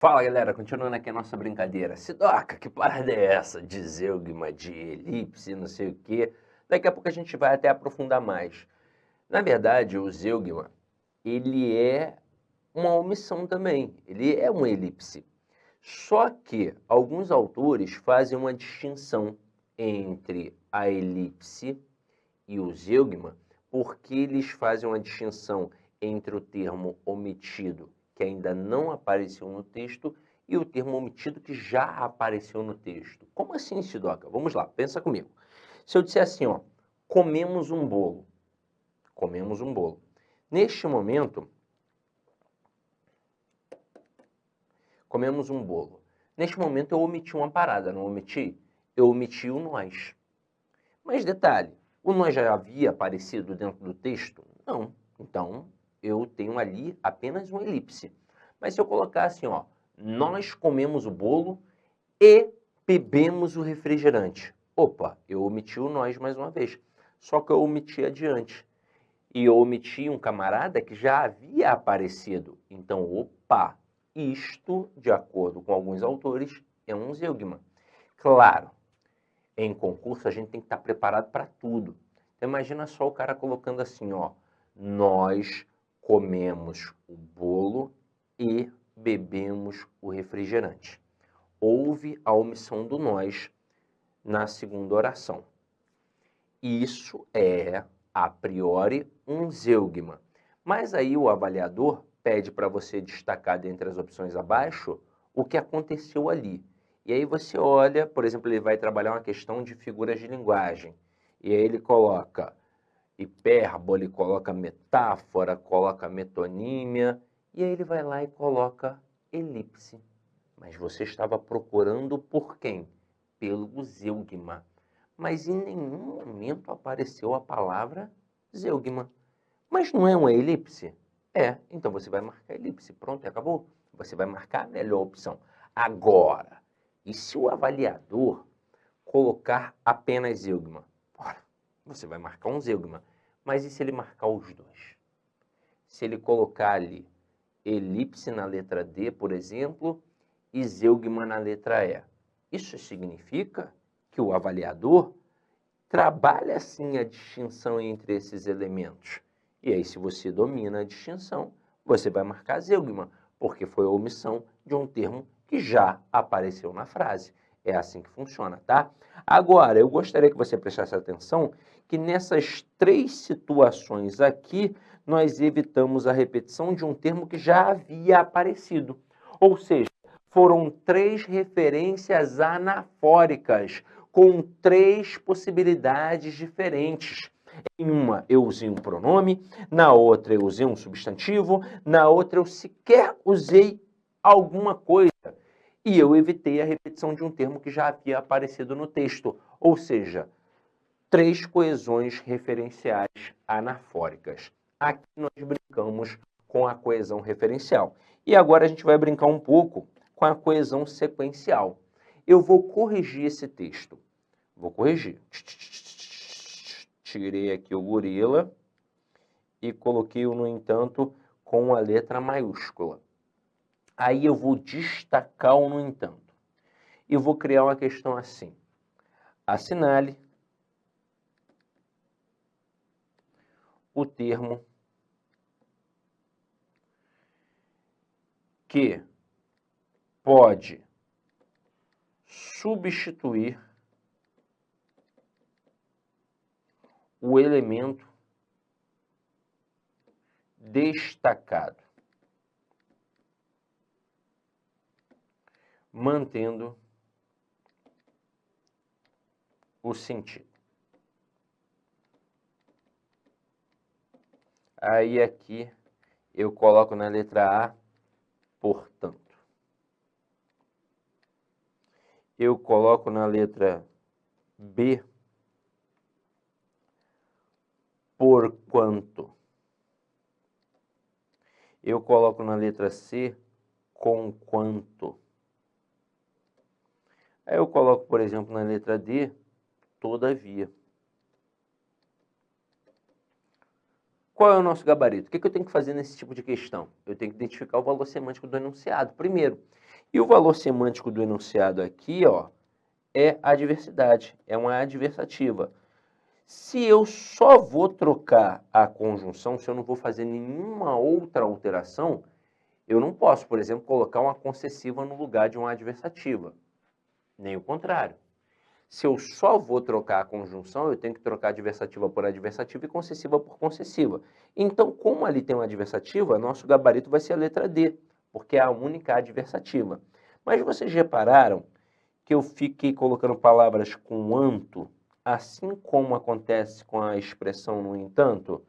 Fala galera, continuando aqui a nossa brincadeira. Sidoca, que parada é essa de zeugma, de elipse, não sei o quê? Daqui a pouco a gente vai até aprofundar mais. Na verdade, o zeugma, ele é uma omissão também, ele é uma elipse. Só que alguns autores fazem uma distinção entre a elipse e o zeugma, porque eles fazem uma distinção entre o termo omitido, que ainda não apareceu no texto, e o termo omitido que já apareceu no texto. Como assim, Sidoca? Vamos lá, pensa comigo. Se eu disser assim, ó, comemos um bolo. Comemos um bolo. Neste momento, comemos um bolo. Neste momento eu omiti uma parada, não omiti? Eu omiti o nós. Mas detalhe, o nós já havia aparecido dentro do texto? Não. Então, eu tenho ali apenas uma elipse. Mas se eu colocar assim, ó, nós comemos o bolo e bebemos o refrigerante. Opa, eu omiti o nós mais uma vez. Só que eu omiti adiante. E eu omiti um camarada que já havia aparecido. Então, opa, isto, de acordo com alguns autores, é um zeugma. Claro, em concurso a gente tem que estar preparado para tudo. Então, imagina só o cara colocando assim, ó, nós comemos o bolo e bebemos o refrigerante. Houve a omissão do nós na segunda oração. Isso é, a priori, um zeugma. Mas aí o avaliador pede para você destacar dentre as opções abaixo o que aconteceu ali. E aí você olha, por exemplo, ele vai trabalhar uma questão de figuras de linguagem. E aí ele coloca hipérbole, coloca metáfora, coloca metonímia, e aí ele vai lá e coloca elipse. Mas você estava procurando por quem? Pelo zeugma. Mas em nenhum momento apareceu a palavra zeugma. Mas não é uma elipse? É, então você vai marcar elipse. Pronto, acabou. Você vai marcar a melhor opção. Agora, e se o avaliador colocar apenas zeugma? Ora, você vai marcar um zeugma. Mas e se ele marcar os dois? Se ele colocar ali elipse na letra D, por exemplo, e zeugma na letra E. Isso significa que o avaliador trabalha assim a distinção entre esses elementos. E aí, se você domina a distinção, você vai marcar zeugma, porque foi a omissão de um termo que já apareceu na frase. É assim que funciona, tá? Agora, eu gostaria que você prestasse atenção que nessas três situações aqui, nós evitamos a repetição de um termo que já havia aparecido. Ou seja, foram três referências anafóricas, com três possibilidades diferentes. Em uma eu usei um pronome, na outra eu usei um substantivo, na outra eu sequer usei alguma coisa. E eu evitei a repetição de um termo que já havia aparecido no texto. Ou seja, três coesões referenciais anafóricas. Aqui nós brincamos com a coesão referencial. E agora a gente vai brincar um pouco com a coesão sequencial. Eu vou corrigir esse texto. Vou corrigir. Tirei aqui o gorila e coloquei-o, no entanto, com a letra maiúscula. Aí eu vou destacar o no entanto. E vou criar uma questão assim. Assinale o termo que pode substituir o elemento destacado, mantendo o sentido. Aí aqui eu coloco na letra A, portanto. Eu coloco na letra B, porquanto. Eu coloco na letra C, conquanto. Aí eu coloco, por exemplo, na letra D, todavia. Qual é o nosso gabarito? O que eu tenho que fazer nesse tipo de questão? Eu tenho que identificar o valor semântico do enunciado, primeiro. E o valor semântico do enunciado aqui, ó, é adversidade, é uma adversativa. Se eu só vou trocar a conjunção, se eu não vou fazer nenhuma outra alteração, eu não posso, por exemplo, colocar uma concessiva no lugar de uma adversativa. Nem o contrário. Se eu só vou trocar a conjunção, eu tenho que trocar adversativa por adversativa e concessiva por concessiva. Então, como ali tem uma adversativa, nosso gabarito vai ser a letra D, porque é a única adversativa. Mas vocês repararam que eu fiquei colocando palavras com anto, assim como acontece com a expressão no entanto?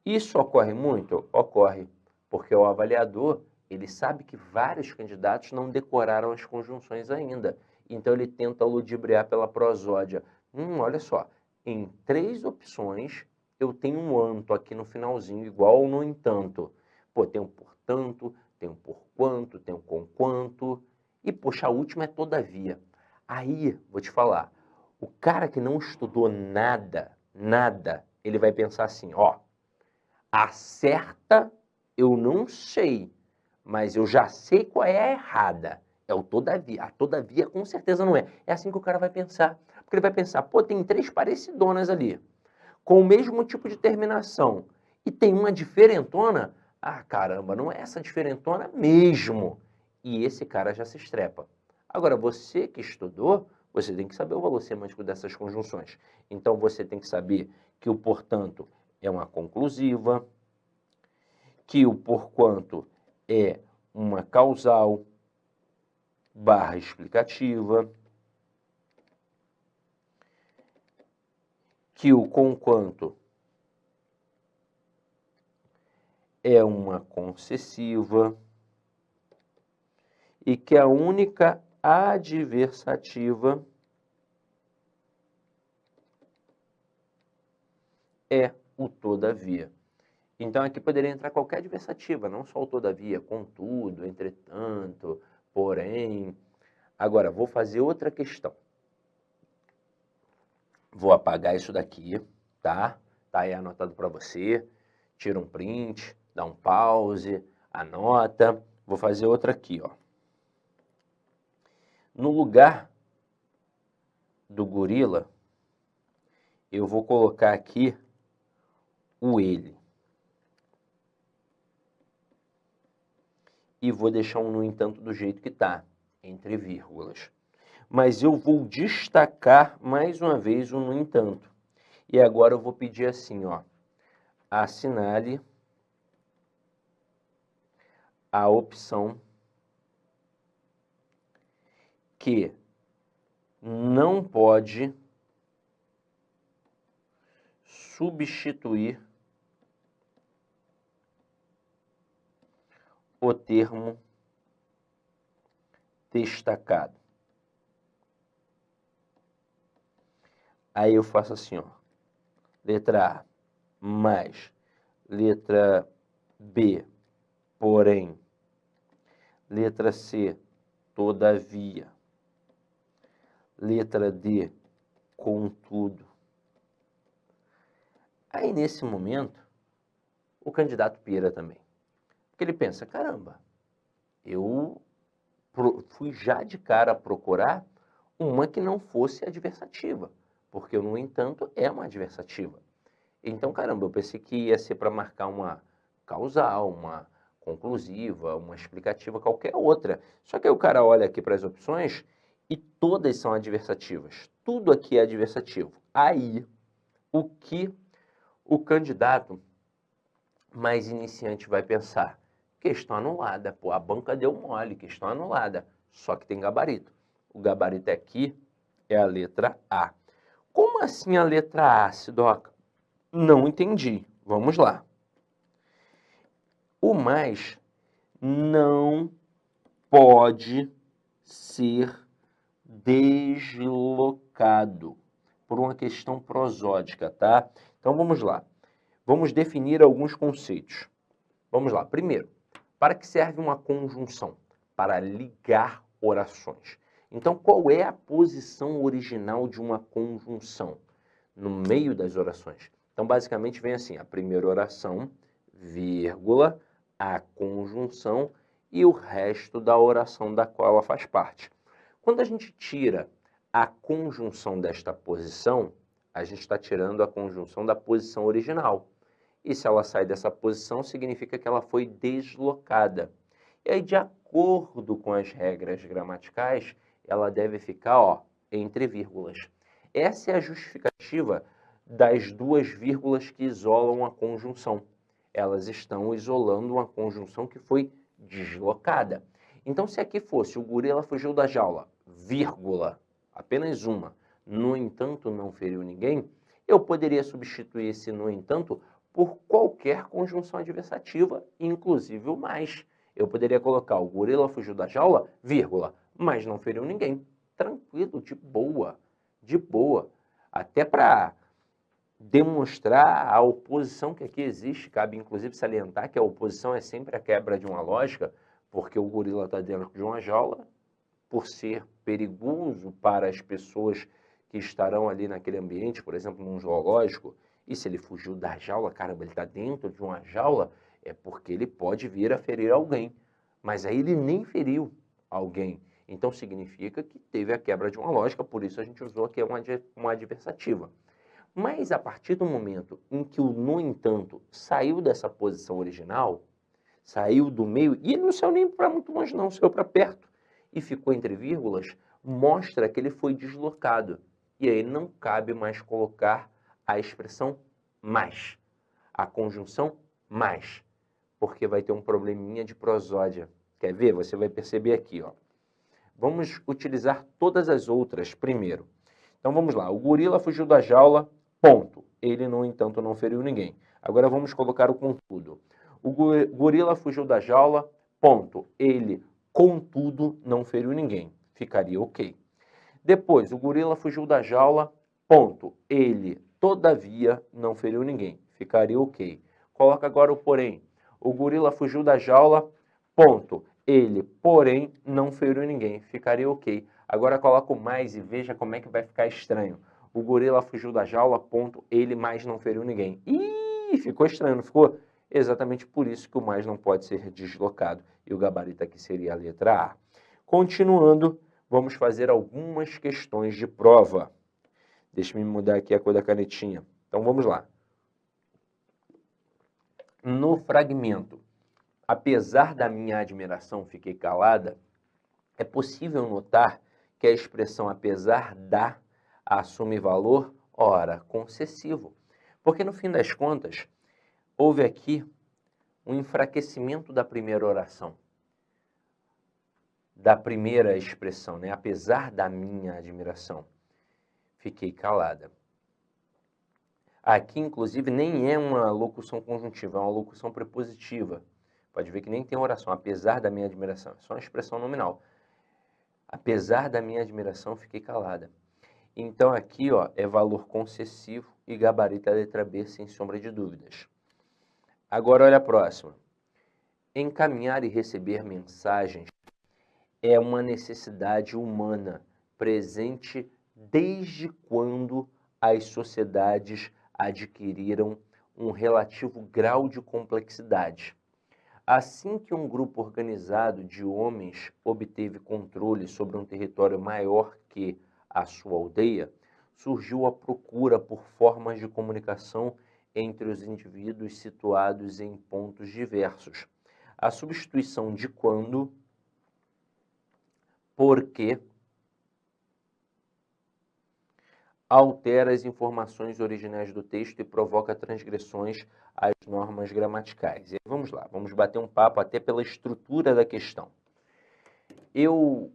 Isso ocorre muito? Ocorre, porque o avaliador, ele sabe que vários candidatos não decoraram as conjunções ainda. Então ele tenta ludibriar pela prosódia. Olha só, em 3 opções eu tenho um anto aqui no finalzinho, igual ao no entanto. Pô, tem um portanto, tem um porquanto, tem um conquanto. E, poxa, a última é todavia. Aí, vou te falar, o cara que não estudou nada, ele vai pensar assim, ó, a certa eu não sei, mas eu já sei qual é a errada. É o todavia. A todavia com certeza não é. É assim que o cara vai pensar. Porque ele vai pensar, pô, tem 3 parecidonas ali, com o mesmo tipo de terminação, e tem uma diferentona. Ah, caramba, não é essa diferentona mesmo. E esse cara já se estrepa. Agora, você que estudou, você tem que saber o valor semântico dessas conjunções. Então, você tem que saber que o portanto é uma conclusiva, que o porquanto é uma causal barra explicativa, que o conquanto é uma concessiva e que a única adversativa é o todavia. Então aqui poderia entrar qualquer adversativa, não só o todavia, contudo, entretanto, porém. Agora, vou fazer outra questão. Vou apagar isso daqui, tá? Tá aí anotado para você. Tira um print, dá um pause, anota. Vou fazer outra aqui, ó. No lugar do gorila, eu vou colocar aqui o ele. E vou deixar um no entanto do jeito que está, entre vírgulas. Mas eu vou destacar mais uma vez o no entanto. E agora eu vou pedir assim, ó, assinale a opção que não pode substituir o termo destacado. Aí eu faço assim, ó, letra A mais letra B, porém, letra C, todavia, letra D, contudo. Aí, nesse momento, o candidato pira também. Porque ele pensa, caramba, eu fui já de cara procurar uma que não fosse adversativa, porque, no entanto, é uma adversativa. Então, caramba, eu pensei que ia ser para marcar uma causal, uma conclusiva, uma explicativa, qualquer outra. Só que aí o cara olha aqui para as opções e todas são adversativas. Tudo aqui é adversativo. Aí, o que o candidato mais iniciante vai pensar? Questão anulada, pô, a banca deu mole, questão anulada. Só que tem gabarito. O gabarito aqui é a letra A. Como assim a letra A, Sidoca? Não entendi. Vamos lá. O mais não pode ser deslocado por uma questão prosódica, tá? Então vamos lá. Vamos definir alguns conceitos. Vamos lá. Primeiro, para que serve uma conjunção? Para ligar orações. Então, qual é a posição original de uma conjunção? No meio das orações. Então, basicamente, vem assim, a primeira oração, vírgula, a conjunção, e o resto da oração da qual ela faz parte. Quando a gente tira a conjunção desta posição, a gente está tirando a conjunção da posição original. E se ela sai dessa posição, significa que ela foi deslocada. E aí, de acordo com as regras gramaticais, ela deve ficar, ó, entre vírgulas. Essa é a justificativa das duas vírgulas que isolam a conjunção. Elas estão isolando uma conjunção que foi deslocada. Então, se aqui fosse o gorila fugiu da jaula, vírgula, apenas uma, no entanto não feriu ninguém, eu poderia substituir esse no entanto por qualquer conjunção adversativa, inclusive o mais. Eu poderia colocar o gorila fugiu da jaula, vírgula, mas não feriu ninguém. Tranquilo, de boa, de boa. Até para demonstrar a oposição que aqui existe, cabe inclusive salientar que a oposição é sempre a quebra de uma lógica, porque o gorila está dentro de uma jaula, por ser perigoso para as pessoas que estarão ali naquele ambiente, por exemplo, num zoológico, e se ele fugiu da jaula, caramba, ele está dentro de uma jaula, é porque ele pode vir a ferir alguém. Mas aí ele nem feriu alguém. Então significa que teve a quebra de uma lógica, por isso a gente usou aqui uma adversativa. Mas a partir do momento em que o no entanto saiu dessa posição original, saiu do meio, e ele não saiu nem para muito longe não, saiu para perto, e ficou entre vírgulas, mostra que ele foi deslocado. E aí não cabe mais colocar a expressão mais, a conjunção mais, porque vai ter um probleminha de prosódia. Quer ver? Você vai perceber aqui, ó. Vamos utilizar todas as outras primeiro. Então vamos lá, o gorila fugiu da jaula, ponto. Ele, no entanto, não feriu ninguém. Agora vamos colocar o contudo. O gorila fugiu da jaula, ponto. Ele, contudo, não feriu ninguém. Ficaria ok. Depois, o gorila fugiu da jaula, ponto. Ele, todavia, não feriu ninguém. Ficaria ok. Coloca agora o porém. O gorila fugiu da jaula, ponto. Ele, porém, não feriu ninguém. Ficaria ok. Agora coloca o mais e veja como é que vai ficar estranho. O gorila fugiu da jaula, ponto. Ele mais não feriu ninguém. Ih, ficou estranho, não ficou? Exatamente por isso que o mais não pode ser deslocado. E o gabarito aqui seria a letra A. Continuando, vamos fazer algumas questões de prova. Deixa eu mudar aqui a cor da canetinha. Então vamos lá. No fragmento, apesar da minha admiração, fiquei calada, é possível notar que a expressão apesar da assume valor, ora, concessivo. Porque no fim das contas, houve aqui um enfraquecimento da primeira oração, da primeira expressão, né? Apesar da minha admiração, fiquei calada. Aqui, inclusive, nem é uma locução conjuntiva, é uma locução prepositiva. Pode ver que nem tem oração, apesar da minha admiração. É só uma expressão nominal. Apesar da minha admiração, fiquei calada. Então, aqui, ó, é valor concessivo e gabarito a letra B, sem sombra de dúvidas. Agora, olha a próxima. Encaminhar e receber mensagens é uma necessidade humana presente desde quando as sociedades adquiriram um relativo grau de complexidade. Assim que um grupo organizado de homens obteve controle sobre um território maior que a sua aldeia, surgiu a procura por formas de comunicação entre os indivíduos situados em pontos diversos. A substituição de quando, porque, altera as informações originais do texto e provoca transgressões às normas gramaticais. E aí, vamos lá, vamos bater um papo até pela estrutura da questão. Eu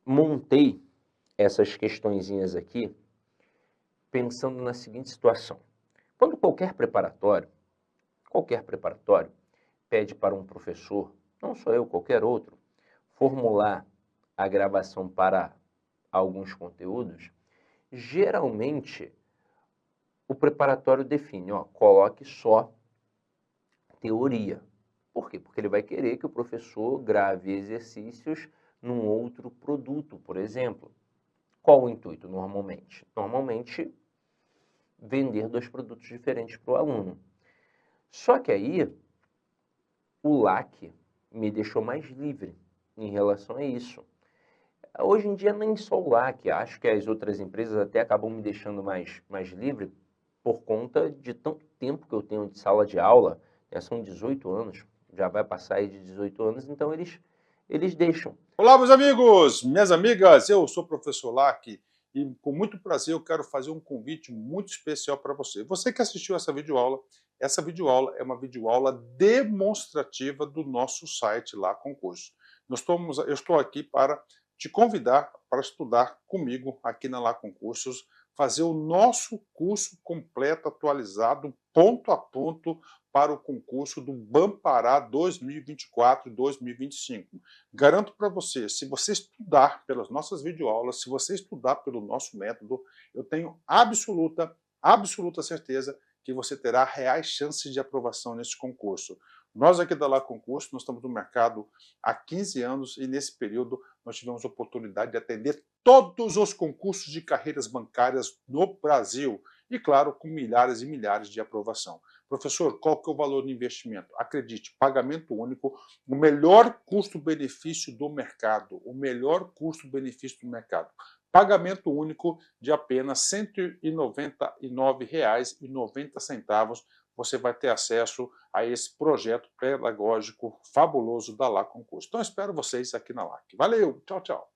montei essas questõezinhas aqui pensando na seguinte situação. Quando qualquer preparatório pede para um professor, não só eu, qualquer outro, formular a gravação para alguns conteúdos, geralmente o preparatório define, ó, coloque só teoria. Por quê? Porque ele vai querer que o professor grave exercícios num outro produto, por exemplo. Qual o intuito normalmente? Normalmente, vender dois produtos diferentes para o aluno. Só que aí, o LAC, me deixou mais livre em relação a isso. Hoje em dia nem só o LAC, acho que as outras empresas até acabam me deixando mais livre por conta de tanto tempo que eu tenho de sala de aula, já são 18 anos, já vai passar aí de 18 anos, então eles deixam. Olá, meus amigos, minhas amigas, eu sou o professor Lac e com muito prazer eu quero fazer um convite muito especial para você. Você que assistiu essa videoaula é uma videoaula demonstrativa do nosso site lá Concurso. Eu estou aqui para te convidar para estudar comigo aqui na Lá Concursos, fazer o nosso curso completo, atualizado, ponto a ponto, para o concurso do Bampará 2024 e 2025. Garanto para você, se você estudar pelas nossas videoaulas, se você estudar pelo nosso método, eu tenho absoluta certeza que você terá reais chances de aprovação nesse concurso. Nós aqui da Lá Concurso, nós estamos no mercado há 15 anos e nesse período nós tivemos a oportunidade de atender todos os concursos de carreiras bancárias no Brasil e, claro, com milhares e milhares de aprovação. Professor, qual que é o valor do investimento? Acredite, pagamento único, o melhor custo-benefício do mercado, o melhor custo-benefício do mercado. Pagamento único de apenas R$ 199,90. Você vai ter acesso a esse projeto pedagógico fabuloso da Lá Concurso. Então, espero vocês aqui na LAC. Valeu, tchau, tchau.